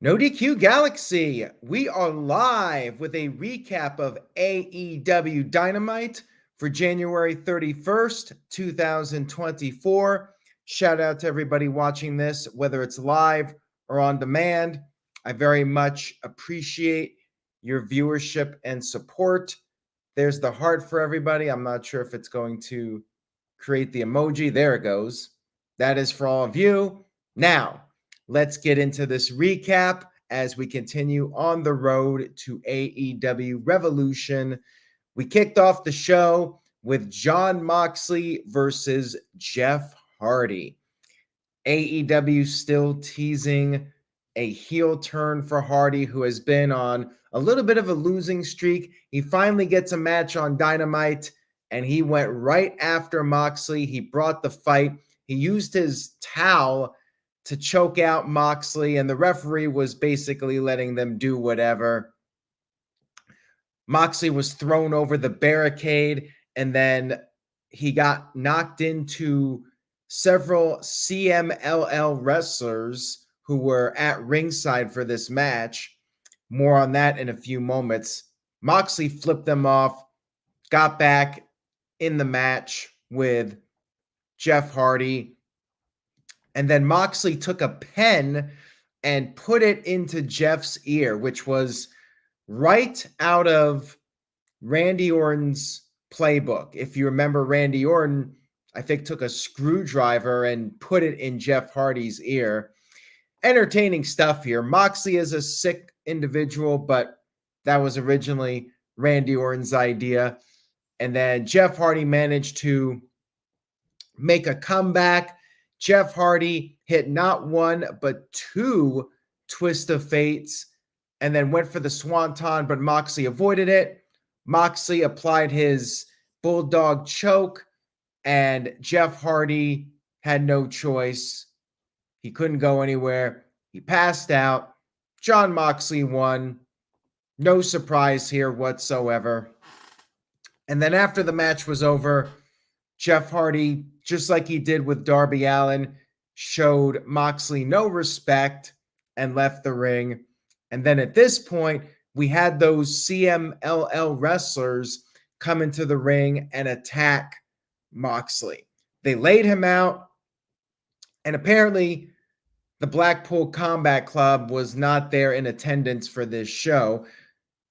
No DQ Galaxy, we are live with a recap of AEW Dynamite for January 31st, 2024. Shout out to everybody watching this, whether it's live or on demand. I very much appreciate your viewership and support. There's the heart for everybody. I'm not sure if it's going to create the emoji. There it goes. That is for all of you. Now, let's get into this recap as we continue on the road to AEW Revolution. We kicked off the show with Jon Moxley versus Jeff Hardy. AEW still teasing a heel turn for Hardy, who has been on a little bit of a losing streak. He finally gets a match on Dynamite, and he went right after Moxley. He brought the fight. He used his towel to choke out Moxley, and the referee was basically letting them do whatever. Moxley was thrown over the barricade, and then he got knocked into several CMLL wrestlers who were at ringside for this match. More on that in a few moments. Moxley flipped them off, got back in the match with Jeff Hardy. And then Moxley took a pen and put it into Jeff's ear, which was right out of Randy Orton's playbook. If you remember, Randy Orton, I think, took a screwdriver and put it in Jeff Hardy's ear. Entertaining stuff here. Moxley is a sick individual, but that was originally Randy Orton's idea. And then Jeff Hardy managed to make a comeback. Jeff Hardy hit not one, but two twist of fates and then went for the swanton, but Moxley avoided it. Moxley applied his bulldog choke, and Jeff Hardy had no choice. He couldn't go anywhere. He passed out. Jon Moxley won. No surprise here whatsoever. And then after the match was over, Jeff Hardy, just like he did with Darby Allin, showed Moxley no respect and left the ring. And then at this point, we had those CMLL wrestlers come into the ring and attack Moxley. They laid him out, and apparently the Blackpool Combat Club was not there in attendance for this show.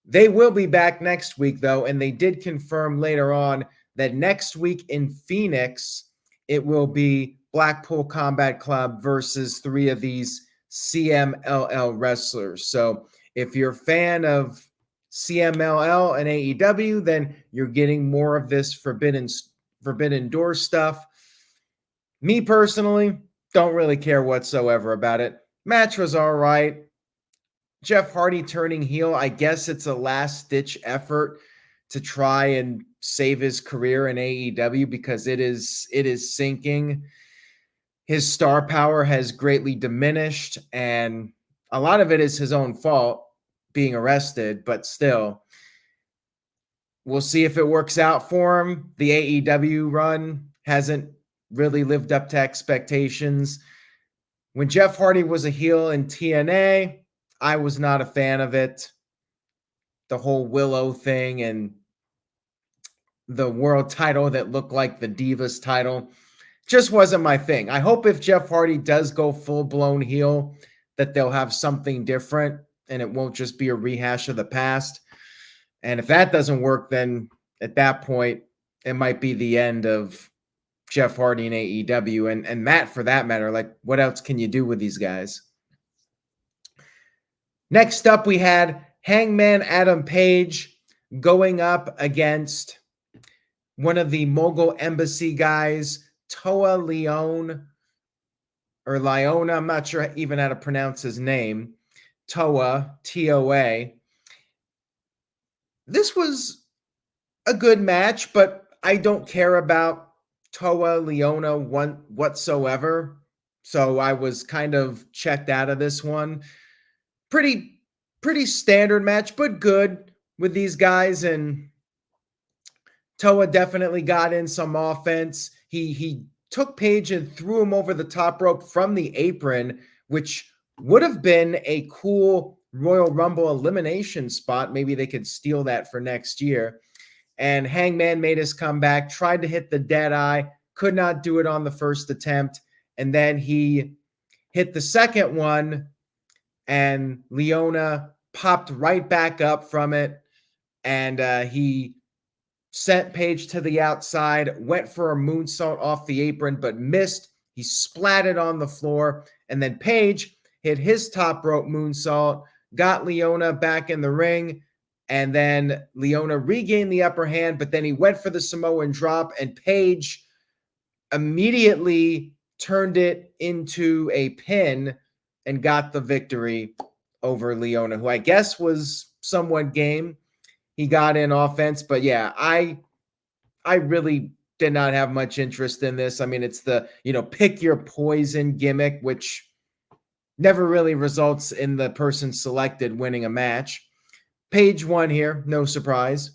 They will be back next week, though, and they did confirm later on that next week in Phoenix, it will be Blackpool Combat Club versus three of these CMLL wrestlers. So if you're a fan of CMLL and AEW, then you're getting more of this Forbidden Door stuff. Me personally, don't really care whatsoever about it. Match was all right. Jeff Hardy turning heel, I guess it's a last-ditch effort to try and save his career in AEW because it is sinking. His star power has greatly diminished, and a lot of it is his own fault, being arrested, but still, we'll see if it works out for him. The AEW run hasn't really lived up to expectations. When Jeff Hardy was a heel in TNA, I was not a fan of it. The whole Willow thing and the world title that looked like the Divas title just wasn't my thing. I hope if Jeff Hardy does go full-blown heel that they'll have something different and it won't just be a rehash of the past. And if that doesn't work, then at that point, it might be the end of Jeff Hardy and AEW. And Matt, for that matter, like, what else can you do with these guys? Next up, we had Hangman Adam Page going up against one of the Mogul Embassy guys, Toa Liona, or Liona. I'm not sure even how to pronounce his name. Toa, T-O-A. This was a good match, but I don't care about Toa Liona whatsoever. So I was kind of checked out of this one. Pretty standard match, but good with these guys. And Toa definitely got in some offense. He took Page and threw him over the top rope from the apron, which would have been a cool Royal Rumble elimination spot. Maybe they could steal that for next year. And Hangman made his comeback, tried to hit the dead eye, could not do it on the first attempt. And then he hit the second one, and Liona popped right back up from it. And he sent Page to the outside, went for a moonsault off the apron, but missed. He splatted on the floor. And then Page hit his top rope moonsault, got Liona back in the ring. And then Liona regained the upper hand, but then he went for the Samoan drop, and Page immediately turned it into a pin and got the victory over Liona, who I guess was somewhat game. He got in offense, but yeah, I really did not have much interest in this. I mean, it's the, pick your poison gimmick, which never really results in the person selected winning a match. Page won here, no surprise.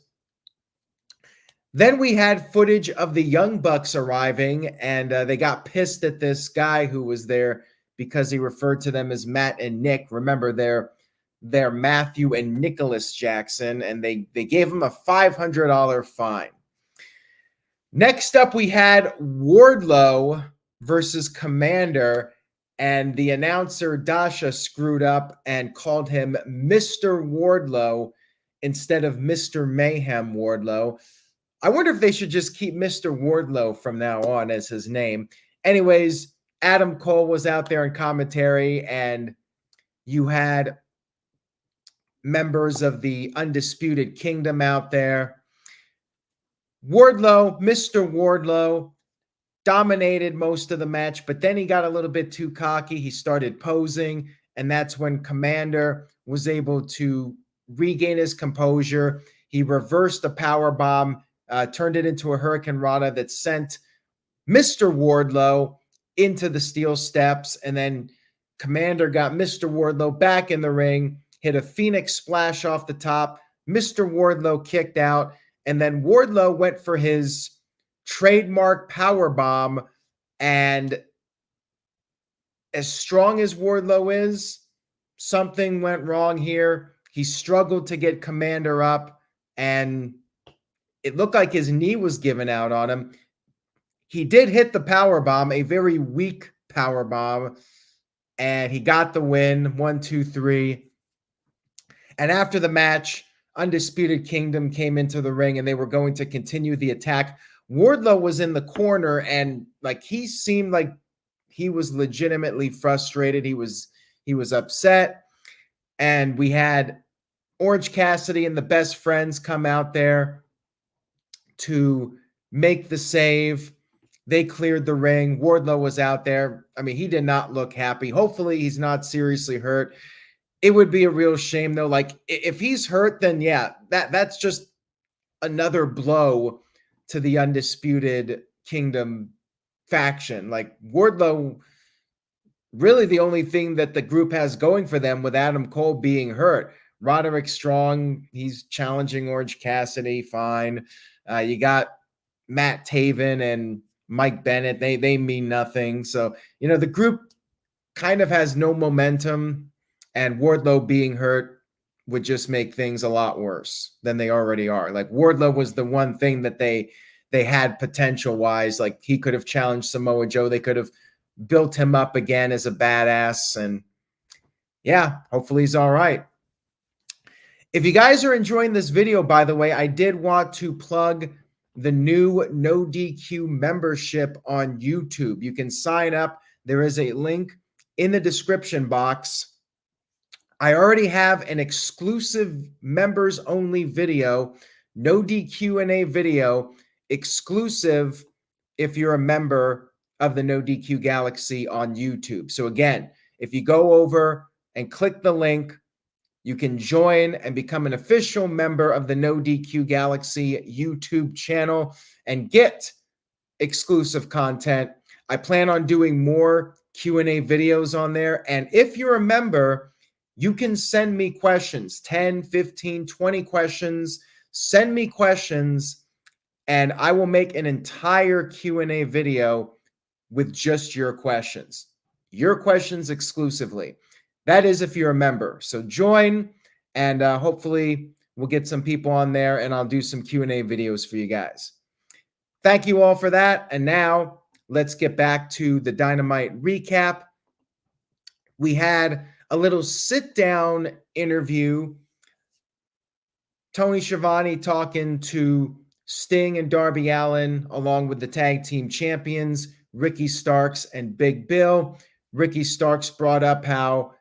Then we had footage of the Young Bucks arriving, and they got pissed at this guy who was there because he referred to them as Matt and Nick. Remember, they're Matthew and Nicholas Jackson, and they gave him a $500 fine. Next up, we had Wardlow versus Komander, and the announcer Dasha screwed up and called him Mr. Wardlow instead of Mr. Mayhem Wardlow. I wonder if they should just keep Mr. Wardlow from now on as his name. Anyways, Adam Cole was out there in commentary, and you had members of the Undisputed Kingdom out there. Wardlow, Mr. Wardlow, dominated most of the match, but then he got a little bit too cocky. He started posing, and that's when Komander was able to regain his composure. He reversed a powerbomb, turned it into a Hurricane Rana that sent Mr. Wardlow into the steel steps, and then Komander got Mr. Wardlow back in the ring, hit a Phoenix splash off the top. Mr. Wardlow kicked out, and then Wardlow went for his trademark powerbomb, and as strong as Wardlow is, something went wrong here. He struggled to get Komander up, and it looked like his knee was giving out on him. He did hit the powerbomb, a very weak powerbomb, and he got the win, 1, 2, 3. And after the match, Undisputed Kingdom came into the ring, and they were going to continue the attack. Wardlow was in the corner, and he seemed like he was legitimately frustrated. He was upset. And we had Orange Cassidy and the Best Friends come out there to make the save. They cleared the ring. Wardlow was out there. I mean, he did not look happy. Hopefully he's not seriously hurt. It would be a real shame, though. If he's hurt, then yeah, that's just another blow to the Undisputed Kingdom faction. Wardlow, really the only thing that the group has going for them with Adam Cole being hurt. Roderick Strong, he's challenging Orange Cassidy, fine. You got Matt Taven and Mike Bennett. They mean nothing. So, the group kind of has no momentum, and Wardlow being hurt would just make things a lot worse than they already are. Wardlow was the one thing that they had potential-wise. He could have challenged Samoa Joe. They could have built him up again as a badass. And yeah, hopefully he's all right. If you guys are enjoying this video, by the way, I did want to plug the new No DQ membership on YouTube. You can sign up. There is a link in the description box. I already have an exclusive members-only video, No DQ&A video, exclusive if you're a member of the No DQ Galaxy on YouTube. So again, if you go over and click the link, you can join and become an official member of the No DQ Galaxy YouTube channel and get exclusive content. I plan on doing more Q&A videos on there. And if you're a member, you can send me questions, 10, 15, 20 questions. Send me questions, and I will make an entire Q&A video with just your questions exclusively. That is if you're a member. So join, and hopefully we'll get some people on there, and I'll do some Q&A videos for you guys. Thank you all for that. And now let's get back to the Dynamite recap. We had a little sit-down interview. Tony Schiavone talking to Sting and Darby Allin, along with the tag team champions, Ricky Starks and Big Bill. Ricky Starks brought up how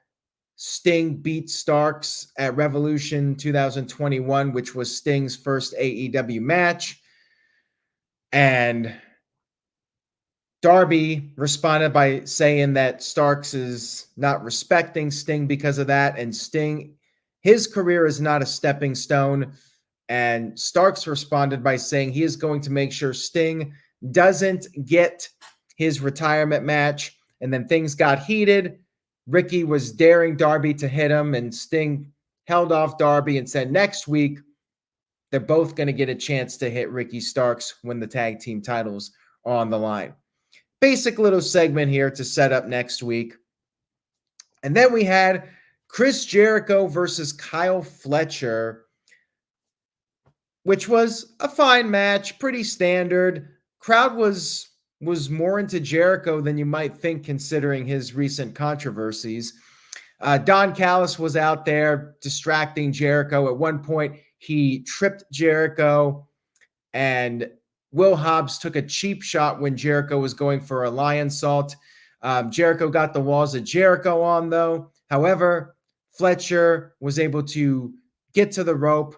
Sting beat Starks at Revolution 2021, which was Sting's first AEW match. And Darby responded by saying that Starks is not respecting Sting because of that. And Sting, his career is not a stepping stone. And Starks responded by saying he is going to make sure Sting doesn't get his retirement match. And then things got heated. Ricky was daring Darby to hit him, and Sting held off Darby and said next week they're both going to get a chance to hit Ricky Starks when the tag team titles are on the line. Basic little segment here to set up next week. And then we had Chris Jericho versus Kyle Fletcher, which was a fine match, pretty standard. Crowd was more into Jericho than you might think, considering his recent controversies. Don Callis was out there distracting Jericho. At one point, he tripped Jericho, and Will Hobbs took a cheap shot when Jericho was going for a lion salt. Jericho got the walls of Jericho on, though. However, Fletcher was able to get to the rope,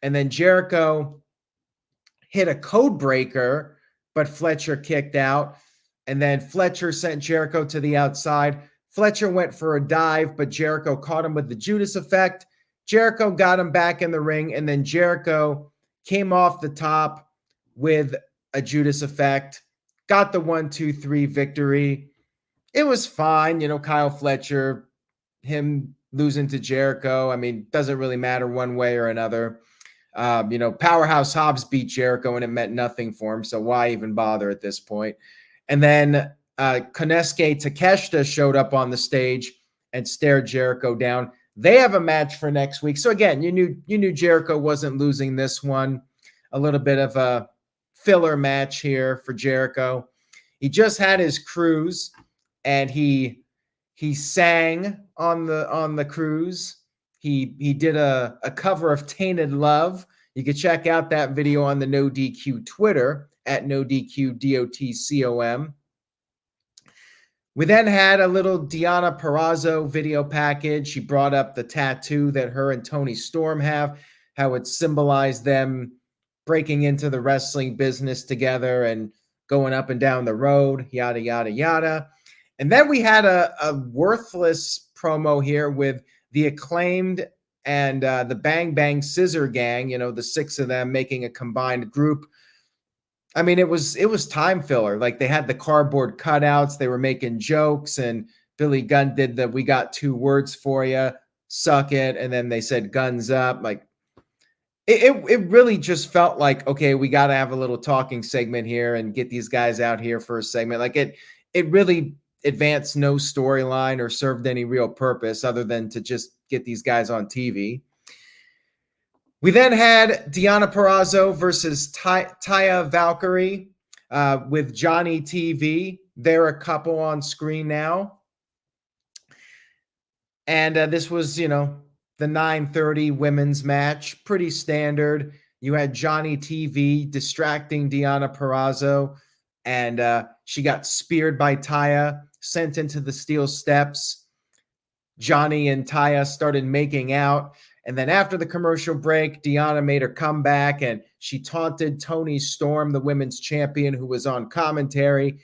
and then Jericho hit a code breaker, but Fletcher kicked out. And then Fletcher sent Jericho to the outside. Fletcher went for a dive, but Jericho caught him with the Judas effect. Jericho got him back in the ring, and then Jericho came off the top with a Judas effect, got the 1-2-3 victory. It was fine. Kyle Fletcher, him losing to Jericho, I mean, doesn't really matter one way or another. Powerhouse Hobbs beat Jericho, and it meant nothing for him, so why even bother at this point? And then Konosuke Takeshita showed up on the stage and stared Jericho down. They have a match for next week. So again, you knew Jericho wasn't losing this one. A little bit of a filler match here for Jericho. He just had his cruise, and he sang on the cruise. He did a cover of Tainted Love. You can check out that video on the No DQ Twitter at NoDQDOTCOM. We then had a little Deonna Purrazzo video package. She brought up the tattoo that her and Toni Storm have, how it symbolized them breaking into the wrestling business together and going up and down the road, yada, yada, yada. And then we had a worthless promo here with the Acclaimed and the Bang Bang Scissor Gang, the six of them making a combined group. I mean, it was time filler. Like, they had the cardboard cutouts. They were making jokes, and Billy Gunn did the "we got two words for you, suck it," and then they said "guns up." Like, it really just felt like, okay, we got to have a little talking segment here and get these guys out here for a segment. Like, it really advanced no storyline or served any real purpose other than to just get these guys on TV. We then had Deonna Purrazzo versus Taya Valkyrie with Johnny TV. They're a couple on screen now. And this was, the 9:30 women's match. Pretty standard. You had Johnny TV distracting Deonna Purrazzo, and she got speared by Taya, sent into the steel steps. Johnny and Taya started making out. And then after the commercial break, Deonna made her comeback, and she taunted Toni Storm, the women's champion, who was on commentary.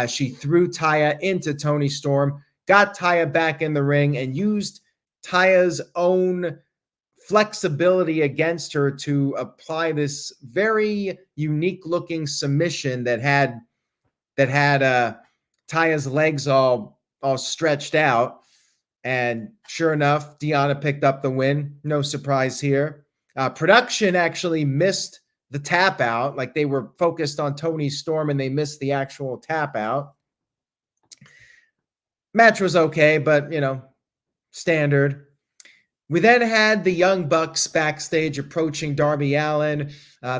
She threw Taya into Toni Storm, got Taya back in the ring, and used Taya's own flexibility against her to apply this very unique-looking submission that had Taya's legs all stretched out. And sure enough, Deonna picked up the win. No surprise here. Production actually missed the tap out. Like, they were focused on Toni Storm and they missed the actual tap out. Match was okay, but, Standard. We then had the Young Bucks backstage approaching Darby Allin.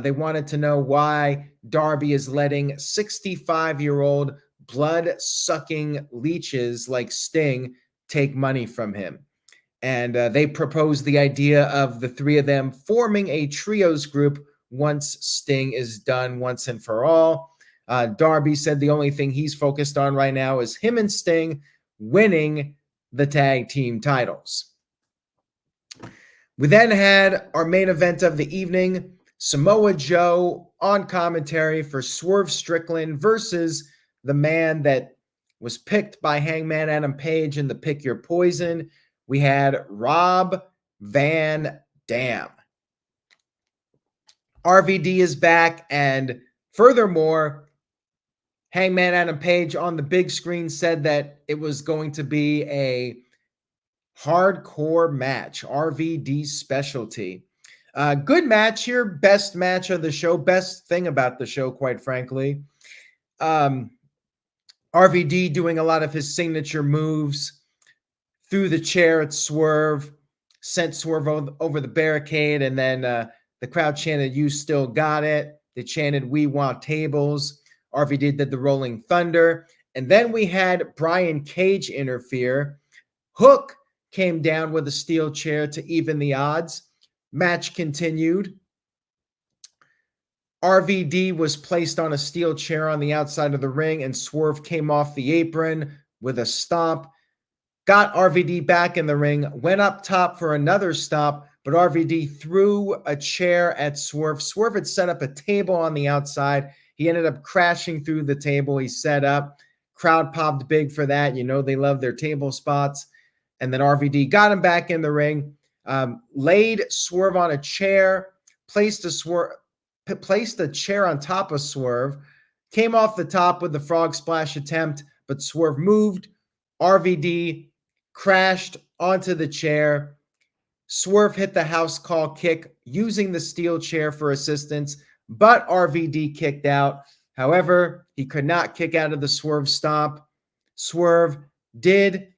They wanted to know why Darby is letting 65-year-old blood-sucking leeches like Sting take money from him. And they proposed the idea of the three of them forming a trios group once Sting is done once and for all. Darby said the only thing he's focused on right now is him and Sting winning the tag team titles. We then had our main event of the evening, Samoa Joe on commentary for Swerve Strickland versus the man that was picked by Hangman Adam Page in the Pick Your Poison. We had Rob Van Dam. RVD is back, and furthermore, Hangman Adam Page on the big screen said that it was going to be a hardcore match, RVD specialty. Good match here, best match of the show, best thing about the show, quite frankly. RVD doing a lot of his signature moves through the chair at Swerve, sent Swerve over the barricade, and then the crowd chanted, "You still got it." They chanted, "We want tables." RVD did the Rolling Thunder. And then we had Brian Cage interfere. Hook came down with a steel chair to even the odds. Match continued. RVD was placed on a steel chair on the outside of the ring, and Swerve came off the apron with a stomp. Got RVD back in the ring, went up top for another stomp, but RVD threw a chair at Swerve. Swerve had set up a table on the outside. He ended up crashing through the table he set up. Crowd popped big for that. You know they love their table spots. And then RVD got him back in the ring, laid Swerve on a chair, placed a chair on top of Swerve, came off the top with the frog splash attempt, but Swerve moved. RVD crashed onto the chair. Swerve hit the house call kick using the steel chair for assistance, but RVD kicked out. However, he could not kick out of the Swerve stomp. Swerve did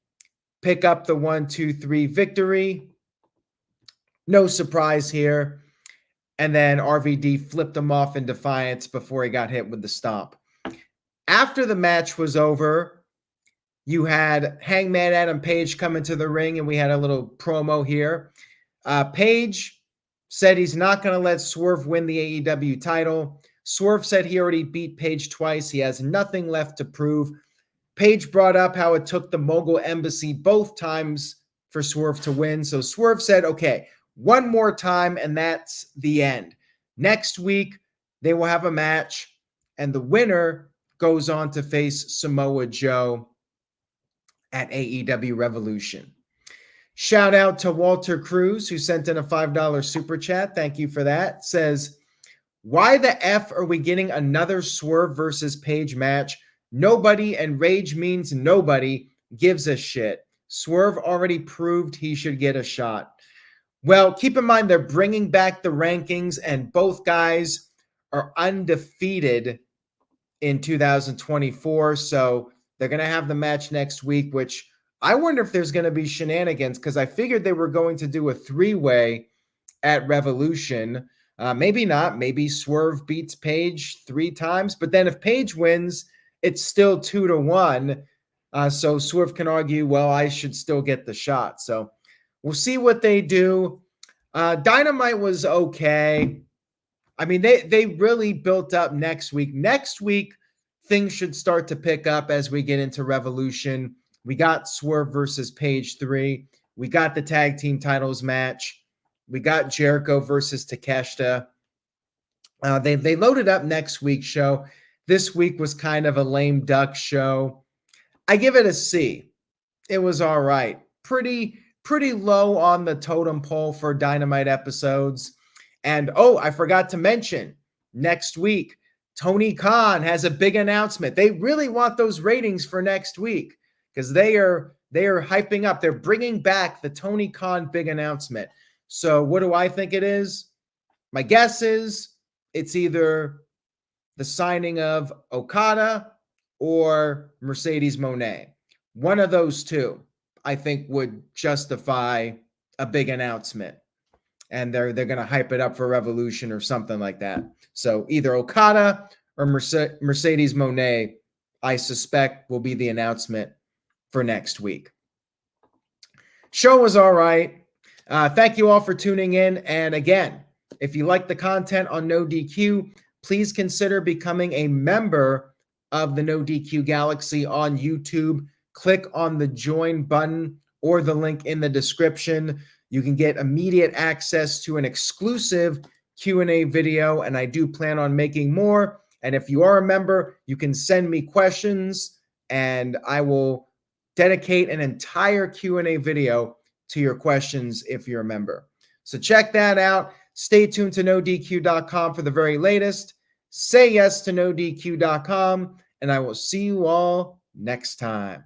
pick up the 1-2-3 victory. No surprise here. And then RVD flipped him off in defiance before he got hit with the stomp. After the match was over, you had Hangman Adam Page come into the ring, and we had a little promo here. Page said he's not going to let Swerve win the AEW title. Swerve said he already beat Page twice. He has nothing left to prove. Page brought up how it took the Mogul Embassy both times for Swerve to win. So Swerve said, okay, one more time, and that's the end. Next week, they will have a match, and the winner goes on to face Samoa Joe at AEW Revolution. Shout out to Walter Cruz, who sent in a $5 super chat. Thank you for that. Says, why the F are we getting another Swerve versus Page match? Nobody, and rage means nobody, gives a shit. Swerve already proved he should get a shot. Well, keep in mind they're bringing back the rankings, and both guys are undefeated in 2024. So they're going to have the match next week, which I wonder if there's going to be shenanigans, because I figured they were going to do a three-way at Revolution. Maybe not. Maybe Swerve beats Page 3 times. But then if Page wins, it's still 2-1. So Swerve can argue, well, I should still get the shot. So we'll see what they do. Dynamite was okay. I mean, they really built up next week. Next week, things should start to pick up as we get into Revolution. We got Swerve versus Page 3. We got the tag team titles match. We got Jericho versus Takeshita. They loaded up next week's show. This week was kind of a lame duck show. I give it a C. It was all right. Pretty low on the totem pole for Dynamite episodes. And, I forgot to mention, next week, Tony Khan has a big announcement. They really want those ratings for next week because they are hyping up. They're bringing back the Tony Khan big announcement. So what do I think it is? My guess is it's either the signing of Okada or Mercedes Moné. One of those two. I think would justify a big announcement. And they're going to hype it up for Revolution or something like that. So either Okada or Mercedes Moné, I suspect, will be the announcement for next week. Show was all right. Thank you all for tuning in. And again, if you like the content on No DQ, please consider becoming a member of the No DQ Galaxy on YouTube. Click on the join button or the link in the description. You can get immediate access to an exclusive Q&A video, and I do plan on making more. And if you are a member, you can send me questions, and I will dedicate an entire Q&A video to your questions if you're a member. So check that out. Stay tuned to NoDQ.com for the very latest. Say yes to NoDQ.com, and I will see you all next time.